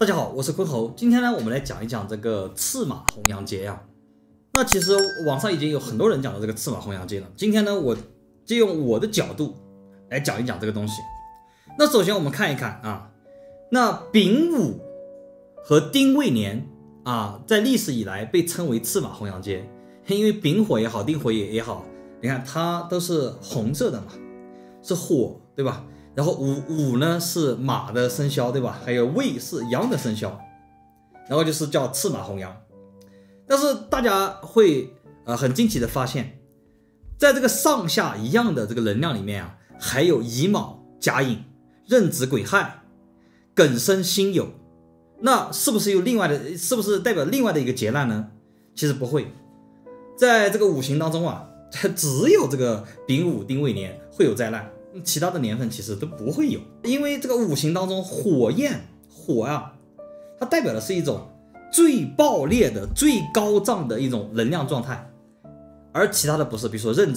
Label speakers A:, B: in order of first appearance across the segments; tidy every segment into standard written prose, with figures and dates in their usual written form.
A: 大家好，我是坤侯。今天呢，我们来讲一讲这个赤马红羊节呀。那其实网上已经有很多人讲了这个赤马红羊节了。今天呢，我就用我的角度来讲一讲这个东西。那首先我们看一看啊，那丙午和丁未年啊，在历史以来被称为赤马红羊节，因为丙火也好，丁火也好，你看它都是红色的嘛，是火，对吧？然后午呢是马的生肖，对吧？还有未是羊的生肖，然后就是叫赤马红羊。但是大家会很惊奇的发现，在这个上下一样的这个能量里面啊，还有乙卯、甲寅、壬子、癸亥、庚申、辛酉，那是不是有另外的？是不是代表另外的一个劫难呢？其实不会，在这个五行当中啊，只有这个丙午、丁未年会有灾难。其他的年份其实都不会有，因为这个五行当中火啊，它代表的是一种最爆裂的、最高涨的一种能量状态，而其他的不是，比如说壬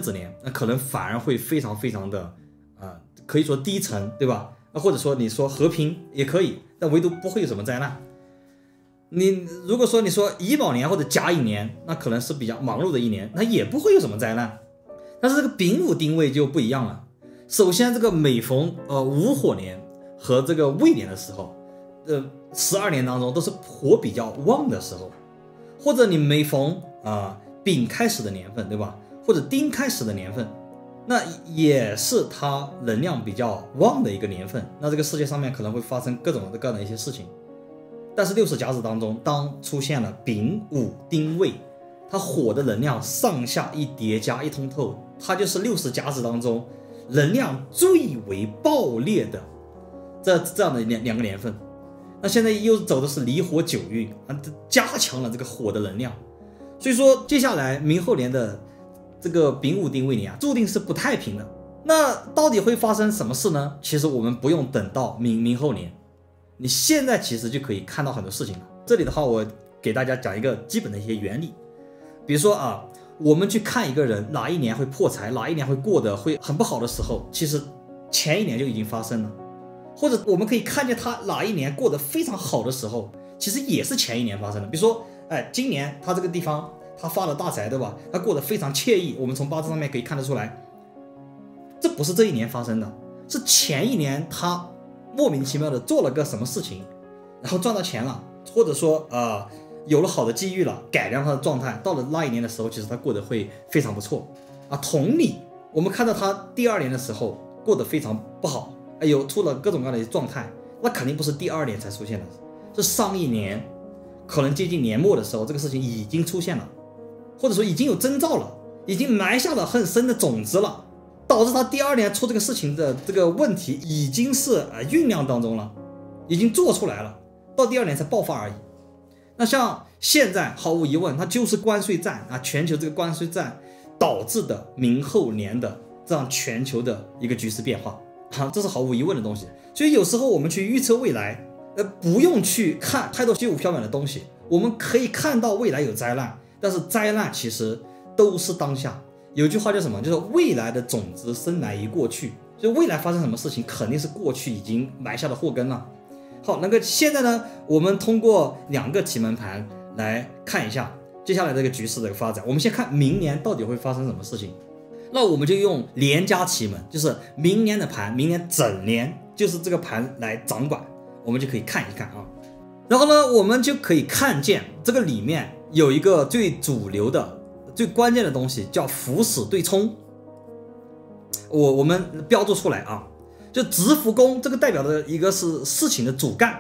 A: 子年，那可能反而会非常的可以说低沉，对吧？或者说你说和平也可以，但唯独不会有什么灾难。你如果说你说乙卯年或者甲寅年，那可能是比较忙碌的一年，那也不会有什么灾难。但是这个丙午丁未就不一样了。首先，这个每逢午火年和这个未年的时候，12年当中都是火比较旺的时候，或者你每逢丙开始的年份，对吧？或者丁开始的年份，那也是它能量比较旺的一个年份。那这个世界上面可能会发生各种各样的一些事情。但是60甲子当中，当出现了丙午丁未，它火的能量上下一叠加一通透，它就是60甲子当中能量最为爆裂的这样的两个年份。那现在又走的是离火九运加强了这个火的能量。所以说接下来明后年的这个丙午丁未年注定是不太平的。那到底会发生什么事呢？其实我们不用等到明后年，你现在其实就可以看到很多事情了。这里的话，我给大家讲一个基本的一些原理。比如说我们去看一个人哪一年会破财，哪一年会过得会很不好的时候，其实前一年就已经发生了。或者我们可以看见他哪一年过得非常好的时候，其实也是前一年发生的。比如说今年他这个地方他发了大财，对吧？他过得非常惬意，我们从八字上面可以看得出来，这不是这一年发生的，是前一年他莫名其妙的做了个什么事情，然后赚到钱了，或者说有了好的机遇了，改良他的状态，到了那一年的时候，其实他过得会非常不错同理，我们看到他第二年的时候过得非常不好，有出了各种各样的状态，那肯定不是第二年才出现的，是上一年可能接近年末的时候，这个事情已经出现了，或者说已经有征兆了，已经埋下了很深的种子了，导致他第二年出这个事情的这个问题已经是酝酿当中了，已经做出来了，到第二年才爆发而已。那像现在毫无疑问，它就是关税战全球这个关税战导致的明后年的这样全球的一个局势变化这是毫无疑问的东西。所以有时候我们去预测未来不用去看太多虚无缥缈的东西，我们可以看到未来有灾难，但是灾难其实都是当下。有句话叫什么？就是未来的种子深埋于过去，所以未来发生什么事情肯定是过去已经埋下的祸根了。好，那个现在呢，我们通过2个奇门盘来看一下接下来这个局势的发展。我们先看明年到底会发生什么事情。那我们就用连加奇门，就是明年的盘，明年整年就是这个盘来掌管，我们就可以看一看然后呢，我们就可以看见这个里面有一个最主流的、最关键的东西，叫福死对冲。我们标注出来就直福宫，这个代表的一个是事情的主干，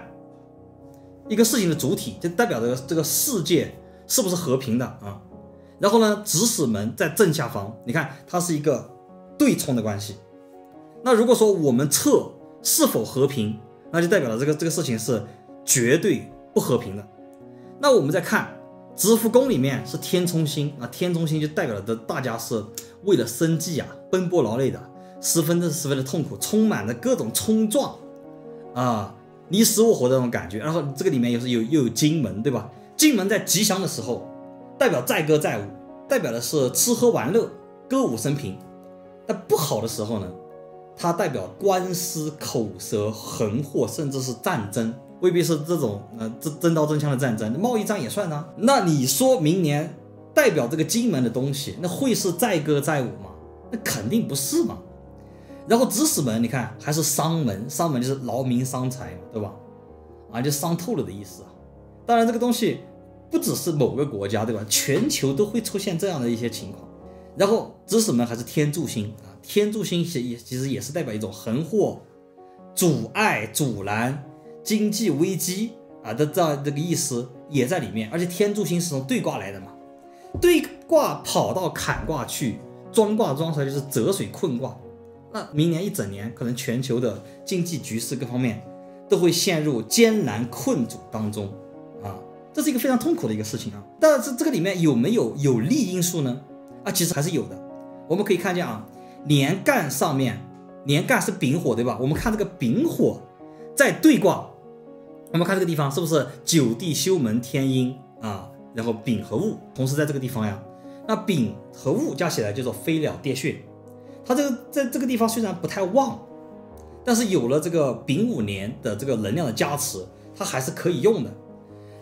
A: 一个事情的主体，就代表着这个世界是不是和平的然后呢，子死门在正下方，你看它是一个对冲的关系。那如果说我们测是否和平，那就代表了这个事情是绝对不和平的。那我们再看直福宫里面是天冲星天冲星就代表了大家是为了生计奔波劳累的，十分的痛苦，充满了各种冲撞你死我活的那种感觉。然后这个里面又有金门，对吧？金门在吉祥的时候代表载歌载舞，代表的是吃喝玩乐，歌舞升平。但不好的时候呢，它代表官司口舌横祸，甚至是战争未必是这种真刀真枪的战争，贸易战也算啊。那你说明年代表这个金门的东西，那会是载歌载舞吗？那肯定不是嘛。然后子时门，你看还是伤门，伤门就是劳民伤财嘛，对吧？啊，就伤透了的意思啊。当然这个东西不只是某个国家，对吧？全球都会出现这样的一些情况。然后子时门还是天柱星啊，天柱星其实也是代表一种横祸、阻碍、阻拦、经济危机啊的这个意思也在里面。而且天柱星是从对卦来的嘛，对卦跑到坎卦去，庄卦庄出来就是泽水困卦。那明年一整年，可能全球的经济局势各方面都会陷入艰难困阻当中啊，这是一个非常痛苦的一个事情啊。但是这个里面有没有有利因素呢？啊，其实还是有的。我们可以看见啊，年干上面，年干是丙火，对吧？我们看这个丙火在对卦，我们看这个地方是不是九地休门天阴啊？然后丙和戊同时在这个地方呀，那丙和戊加起来叫做飞鸟跌穴。它这个在这个地方虽然不太旺，但是有了这个丙午年的这个能量的加持，它还是可以用的。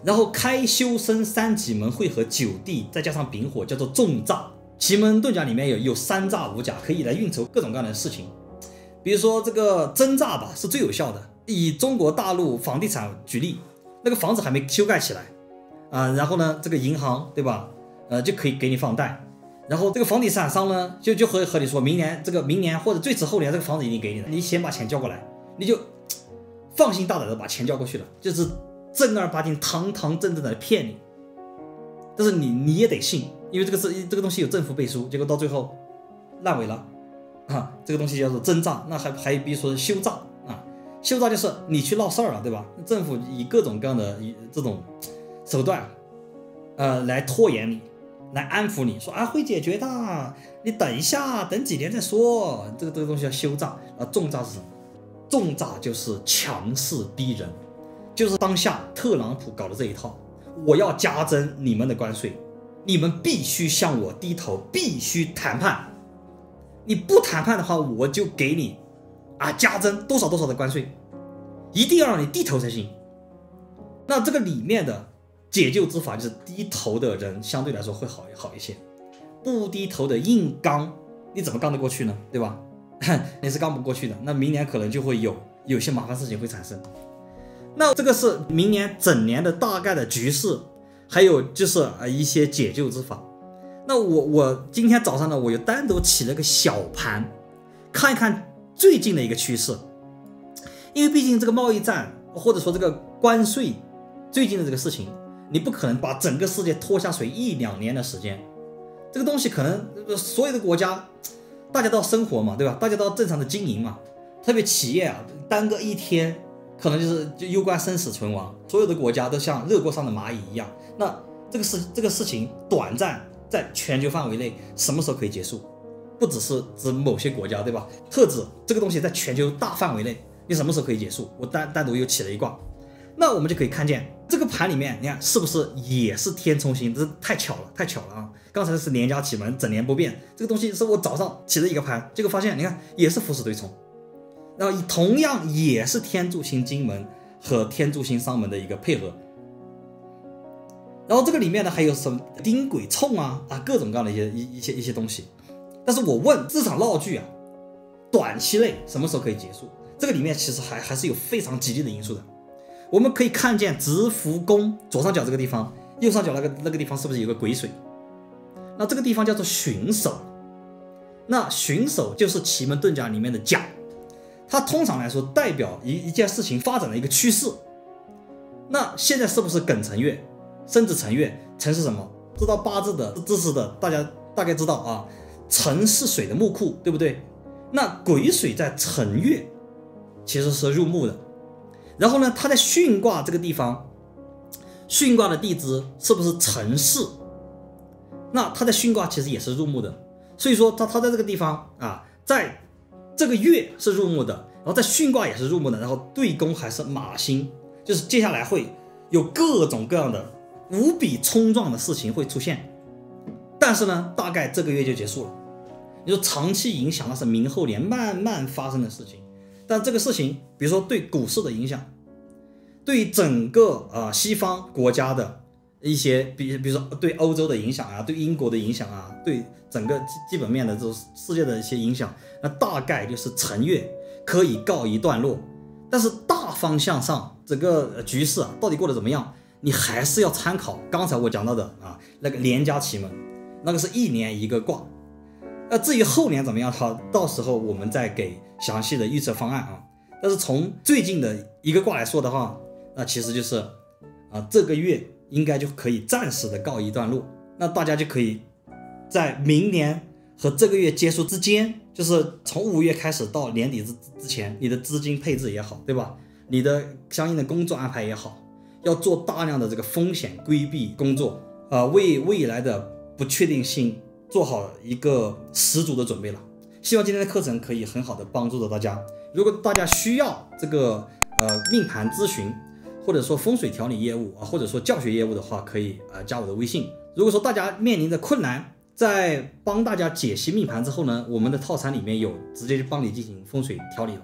A: 然后开修生三己门会合九地，再加上丙火，叫做重诈。奇门遁甲里面有三诈五甲，可以来运筹各种各样的事情。比如说这个真诈吧，是最有效的。以中国大陆房地产举例，那个房子还没修盖起来啊，然后呢，这个银行对吧，就可以给你放贷。然后这个房地产商呢，就和你说，明年或者最迟后年这个房子一定给你的，你先把钱交过来，你就放心大胆的把钱交过去了，就是正儿八经、堂堂正正的骗你。但是你也得信，因为这个东西有政府背书，结果到最后烂尾了啊！这个东西叫做真诈，那还比如说是休诈啊，休诈就是你去闹事儿了，对吧？政府以各种各样的这种手段，来拖延你。来安抚你说啊，会解决的，你等一下，等几年再说。这个东西叫休诈啊。重诈是什么？重诈就是强势逼人，就是当下特朗普搞的这一套。我要加征你们的关税，你们必须向我低头，必须谈判。你不谈判的话，我就给你加征多少多少的关税，一定要让你低头才行。那这个里面的解救之法就是低头的人相对来说会好一些，不低头的硬刚，你怎么刚得过去呢？对吧？你是刚不过去的，那明年可能就会有些麻烦事情会产生。那这个是明年整年的大概的局势，还有就是一些解救之法。那我今天早上呢，我又单独起了个小盘，看一看最近的一个趋势，因为毕竟这个贸易战或者说这个关税最近的这个事情。你不可能把整个世界拖下水1-2年的时间，这个东西可能所有的国家大家都要生活嘛，对吧？大家都要正常的经营嘛，特别企业耽搁一天可能就攸关生死存亡，所有的国家都像热锅上的蚂蚁一样。那这个事情短暂在全球范围内什么时候可以结束？不只是指某些国家，对吧？特指这个东西在全球大范围内你什么时候可以结束？我单独又起了一卦。那我们就可以看见这个盘里面，你看是不是也是天冲星？这太巧了啊！刚才是年家启门，整年不变，这个东西是我早上起了一个盘，结果发现你看也是伏羲对冲，然后同样也是天柱星金门和天柱星商门的一个配合。然后这个里面呢还有什么丁癸冲啊各种各样的一些东西。但是我问这场闹剧短期内什么时候可以结束？这个里面其实还是有非常极力的因素的。我们可以看见直福宫左上角这个地方，右上角那个地方是不是有个癸水？那这个地方叫做旬首，那旬首就是奇门遁甲里面的甲，它通常来说代表一件事情发展的一个趋势。那现在是不是艮辰月、申子辰月？辰是什么？知道八字的知识的大家大概知道辰是水的木库，对不对？那癸水在辰月其实是入木的。然后呢，它在巽卦这个地方，巽卦的地支是不是辰巳？那它在巽卦其实也是入木的，所以说它在这个地方在这个月是入木的，然后在巽卦也是入木的，然后对宫还是马星，就是接下来会有各种各样的无比冲撞的事情会出现。但是呢，大概这个月就结束了。你说长期影响那是明后年慢慢发生的事情。但这个事情，比如说对股市的影响，对整个西方国家的一些，比如说对欧洲的影响啊，对英国的影响啊，对整个基本面的这种世界的一些影响，那大概就是乘月可以告一段落。但是大方向上整个局势到底过得怎么样，你还是要参考刚才我讲到的那个连家奇门，那个是1年一个卦。至于后年怎么样，到时候我们再给详细的预测方案啊。但是从最近的一个卦来说的话，那其实就是这个月应该就可以暂时的告一段落，那大家就可以在明年和这个月结束之间，就是从5月开始到年底之前，你的资金配置也好，对吧？你的相应的工作安排也好，要做大量的这个风险规避工作，为未来的不确定性做好一个十足的准备了。希望今天的课程可以很好的帮助到大家。如果大家需要这个命盘咨询，或者说风水调理业务或者说教学业务的话，可以加我的微信。如果说大家面临的困难，在帮大家解析命盘之后呢，我们的套餐里面有直接就帮你进行风水调理了。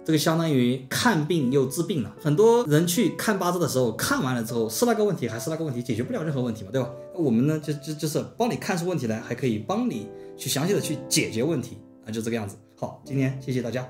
A: 这个相当于看病又治病了。很多人去看八字的时候，看完了之后是那个问题还是那个问题，解决不了任何问题嘛，对吧？我们呢就是帮你看出问题来，还可以帮你去详细的去解决问题就这个样子。好，今天谢谢大家。